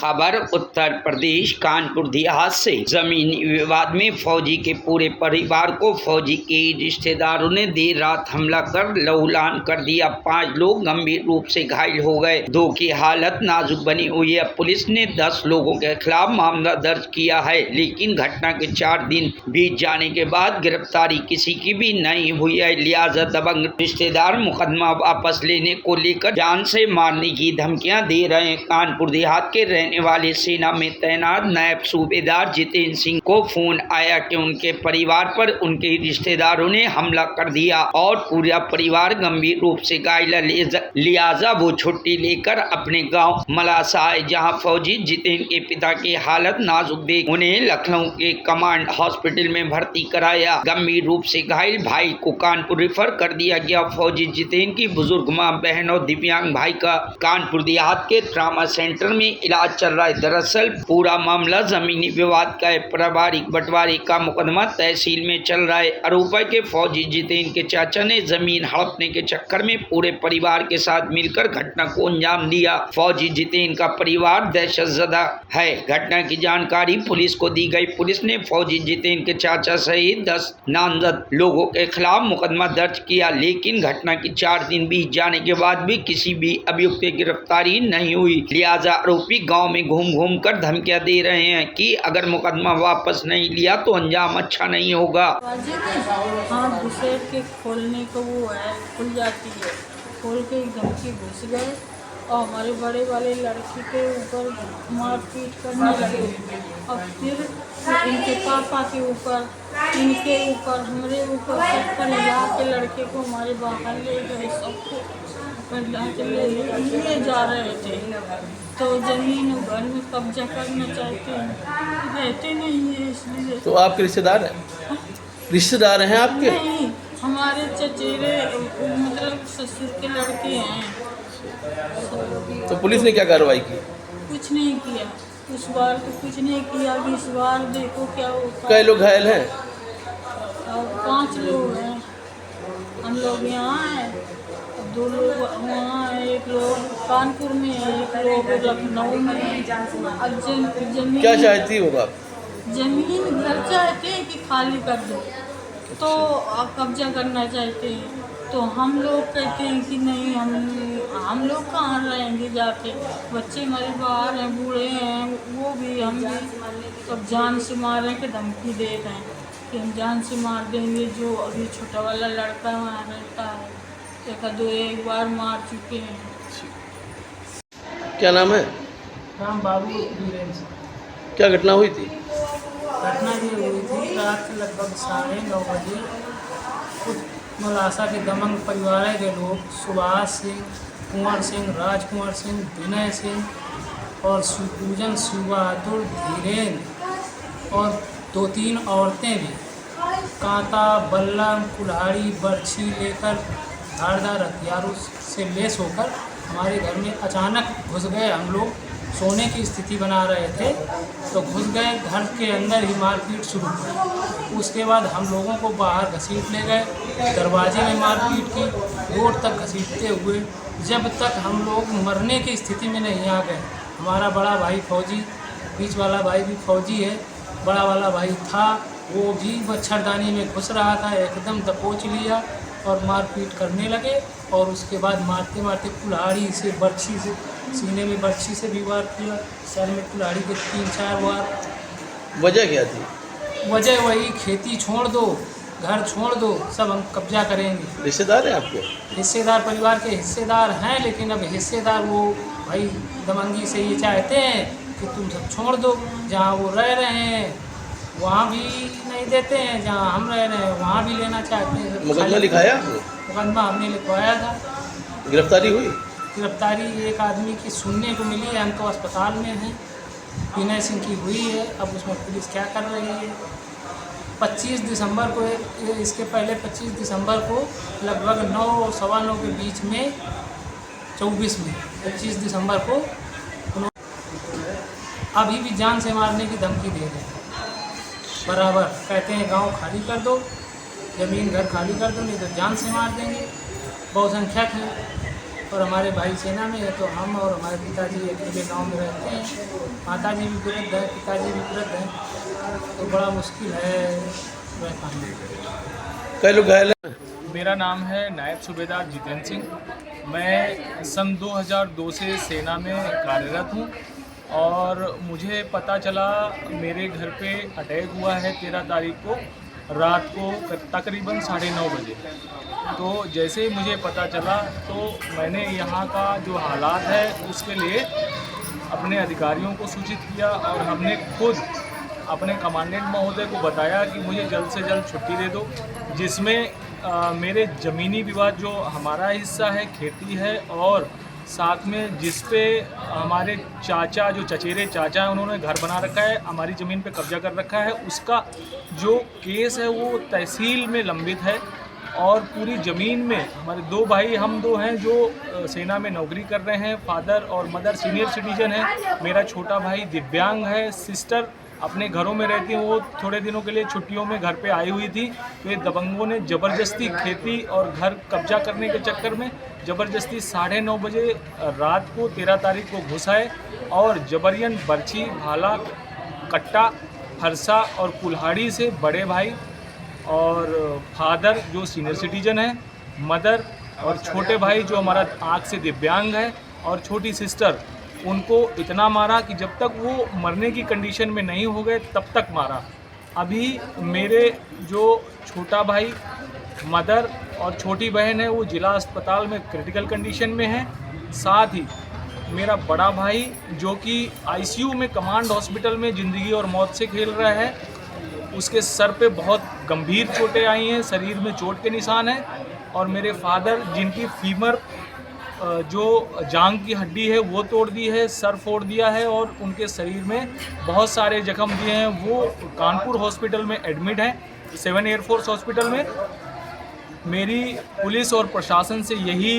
खबर उत्तर प्रदेश कानपुर देहात से। जमीनी विवाद में फौजी के पूरे परिवार को फौजी के रिश्तेदारों ने देर रात हमला कर लहूलुहान कर दिया। 5 लोग गंभीर रूप से घायल हो गए, 2 की हालत नाजुक बनी हुई है। पुलिस ने 10 लोगों के खिलाफ मामला दर्ज किया है, लेकिन घटना के 4 दिन बीत जाने के बाद गिरफ्तारी किसी की भी नहीं हुई है। लिहाजा दबंग रिश्तेदार मुकदमा वापस लेने को लेकर जान से मारने की धमकियां दे रहे हैं। कानपुर देहात के रहने वाले सेना में तैनात नायब सूबेदार जितेंद्र सिंह को फोन आया कि उनके परिवार पर उनके रिश्तेदारों ने हमला कर दिया और पूरा परिवार गंभीर रूप से घायल है। लिहाजा वो छुट्टी लेकर अपने गांव मलासा आए, जहां फौजी जितेंद्र के पिता की हालत नाजुक देख उन्हें लखनऊ के कमांड हॉस्पिटल में भर्ती कराया। गंभीर रूप से घायल भाई को कानपुर रेफर कर दिया गया। फौजी जितेंद्र की बुजुर्ग मां, बहन और दिव्यांग भाई का कानपुर देहात के ट्रामा सेंटर में इलाज चल रहा है। दरअसल पूरा मामला जमीनी विवाद का है। पारिवारिक बंटवारे का मुकदमा तहसील में चल रहा है। आरोप है कि फौजी जितेंद्र के चाचा ने जमीन हड़पने के चक्कर में पूरे परिवार के साथ मिलकर घटना को अंजाम दिया। फौजी जितेंद्र का परिवार दहशतजदा है। घटना की जानकारी पुलिस को दी गई। पुलिस ने फौजी जितेंद्र के चाचा सहित 10 नामजद लोगों के खिलाफ मुकदमा दर्ज किया, लेकिन घटना की 4 दिन बीत जाने के बाद भी किसी भी अभियुक्त की गिरफ्तारी नहीं हुई। लिहाजा आरोपी गांव में घूम घूम कर धमकियां दे रहे हैं कि अगर मुकदमा वापस नहीं लिया तो अंजाम अच्छा नहीं होगा। हाँ, बुसेट के खोलने को वो है, खुल जाती है, खोल के धमकी घुस गए और हमारे बड़े वाले लड़की के ऊपर मारपीट करने लगे और फिर इनके पापा के ऊपर, इनके ऊपर, हमारे ऊपर, सब परिवार के लड़के को हमारे बाहर ले गए, सबको ले जा रहे थे। तो जमीन घर में कब्जा करना चाहते हैं, रहते नहीं है इसलिए। तो आपके रिश्तेदार हैं? रिश्तेदार हैं आपके? नहीं, हमारे चचेरे मतलब ससुर के लड़के हैं। तो पुलिस ने क्या कार्रवाई की? कुछ नहीं किया, उस बार तो कुछ नहीं किया। इस बार देखो क्या होता है। कई लोग घायल हैं? 5 लोग हैं। हम लोग यहाँ हैं, 2 लोग वहाँ हैं, 1 लोग कानपुर में है, 1 लोग लखनऊ में है। अब जमीन क्या चाहती हो आप? जमीन घर चाहते हैं कि खाली कर दो, तो कब्जा करना चाहते हैं। तो हम लोग कहते हैं कि नहीं, हम लोग कहाँ रहेंगे जाके, बच्चे हमारे बाहर हैं, बूढ़े हैं, वो भी, हम भी। तो जान से मारने की धमकी दे रहे हैं कि हम जान से मार देंगे। जो अभी छोटा वाला लड़का वहाँ रहता है, एक बार मार चुके हैं। क्या नाम है? राम बाबू वीरेंद्र। क्या घटना हुई थी? घटना ये हुई थी रात लगभग 9:30 बजे। कुछ मलासा के दबंग परिवार के लोग सुभाष सिंह, कुंवर सिंह, राजकुमार सिंह, विनय सिंह और सुपूजन, सुबहादुर, धीरेन्द्र और 2-3 औरतें भी कांटा, बल्लम, कुल्हाड़ी, बर्छी लेकर धारदार हथियारों से लेस होकर हमारे घर में अचानक घुस गए। हम लोग सोने की स्थिति बना रहे थे तो घुस गए, घर के अंदर ही मारपीट शुरू की। उसके बाद हम लोगों को बाहर घसीट ले गए, दरवाजे में मारपीट की, रोड तक घसीटते हुए, जब तक हम लोग मरने की स्थिति में नहीं आ गए। हमारा बड़ा भाई फौजी, बीच वाला भाई भी फौजी है, बड़ा वाला भाई था, वो भी मच्छरदानी में घुस रहा था, एकदम दबोच लिया और मारपीट करने लगे। और उसके बाद मारते मारते कुल्हाड़ी से, बर्छी से, सीने में बर्छी से भी वार किया, सर में कुल्हाड़ी के 3-4 वार। वजह क्या थी? वजह वही, खेती छोड़ दो, घर छोड़ दो, सब हम कब्जा करेंगे। रिश्तेदार हैं आपके? हिस्सेदार, परिवार के हिस्सेदार हैं, लेकिन अब हिस्सेदार वो भाई दबंगी से ये चाहते हैं कि तुम सब छोड़ दो। जहाँ वो रह रहे हैं वहाँ भी नहीं देते हैं, जहाँ हम रह रहे हैं वहाँ भी लेना चाहते हैं। मुकदमा लिखाया आपने? मुकदमा हमने लिखवाया था। गिरफ्तारी हुई? गिरफ्तारी एक आदमी की सुनने को मिली है, हम तो अस्पताल में हैं। विनय सिंह की हुई है, अब उसमें पुलिस क्या कर रही है। 25 दिसंबर को, इसके पहले 25 दिसंबर को लगभग 9, सवा 9 के बीच में 24 में 25 दिसंबर को अभी भी जान से मारने की धमकी दे रहे हैं। बराबर कहते हैं गांव खाली कर दो, ज़मीन घर खाली कर दो, नहीं तो जान से मार देंगे। बहुसंख्यक हैं और हमारे भाई सेना में है, तो हम और हमारे पिताजी अकेले गांव में रहते हैं। माताजी भी वृद्ध हैं, पिताजी भी वृद्ध हैं, तो बड़ा मुश्किल है रह पाना। कई लोग घायल हैं। मेरा नाम है नायब सूबेदार जितेंद्र सिंह। मैं सन 2002 से सेना में कार्यरत हूँ और मुझे पता चला मेरे घर पे अटैक हुआ है 13 तारीख को रात को तकरीबन 9:30 बजे। तो जैसे ही मुझे पता चला तो मैंने यहाँ का जो हालात है उसके लिए अपने अधिकारियों को सूचित किया और हमने खुद अपने कमांडेंट महोदय को बताया कि मुझे जल्द से जल्द छुट्टी दे दो, जिसमें मेरे ज़मीनी विवाद जो हमारा हिस्सा है खेती है और साथ में जिस पे हमारे चाचा जो चचेरे चाचा हैं उन्होंने घर बना रखा है, हमारी ज़मीन पे कब्जा कर रखा है, उसका जो केस है वो तहसील में लंबित है। और पूरी ज़मीन में हमारे 2 भाई हम 2 हैं जो सेना में नौकरी कर रहे हैं। फादर और मदर सीनियर सिटीजन है, मेरा छोटा भाई दिव्यांग है, सिस्टर अपने घरों में रहती हैं, वो थोड़े दिनों के लिए छुट्टियों में घर पे आई हुई थी। तो ये दबंगों ने ज़बरदस्ती खेती और घर कब्जा करने के चक्कर में ज़बरदस्ती 9:30 बजे रात को 13 तारीख को घुस आए और जबरियन बर्छी, भाला, कट्टा, फरसा और कुल्हाड़ी से बड़े भाई और फादर जो सीनियर सिटीजन है, मदर और छोटे भाई जो हमारा आँख से दिव्यांग है और छोटी सिस्टर, उनको इतना मारा कि जब तक वो मरने की कंडीशन में नहीं हो गए तब तक मारा। अभी मेरे जो छोटा भाई, मदर और छोटी बहन है वो जिला अस्पताल में क्रिटिकल कंडीशन में है। साथ ही मेरा बड़ा भाई जो कि आईसीयू में कमांड हॉस्पिटल में ज़िंदगी और मौत से खेल रहा है, उसके सर पे बहुत गंभीर चोटें आई हैं, शरीर में चोट के निशान हैं। और मेरे फादर जिनकी फीमर जो जांघ की हड्डी है वो तोड़ दी है, सर फोड़ दिया है और उनके शरीर में बहुत सारे जख्म दिए हैं, वो कानपुर हॉस्पिटल में एडमिट हैं, 7 एयरफोर्स हॉस्पिटल में। मेरी पुलिस और प्रशासन से यही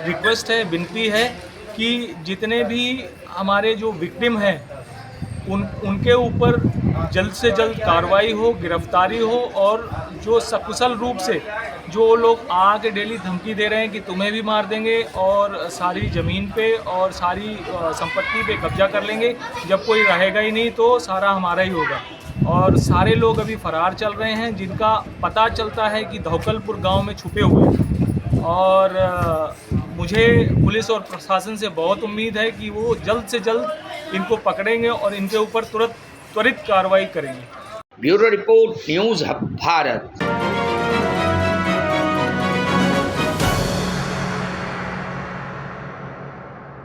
रिक्वेस्ट है, विनती है कि जितने भी हमारे जो विक्टिम हैं उनके ऊपर जल्द से जल्द कार्रवाई हो, गिरफ्तारी हो और जो सकुशल रूप से जो लोग आके डेली धमकी दे रहे हैं कि तुम्हें भी मार देंगे और सारी ज़मीन पे और सारी संपत्ति पे कब्जा कर लेंगे, जब कोई रहेगा ही नहीं तो सारा हमारा ही होगा। और सारे लोग अभी फरार चल रहे हैं, जिनका पता चलता है कि धौकलपुर गांव में छुपे हुए हैं। और मुझे पुलिस और प्रशासन से बहुत उम्मीद है कि वो जल्द से जल्द इनको पकड़ेंगे और इनके ऊपर त्वरित कार्रवाई करेंगे। Bureau report, news hub Bharat.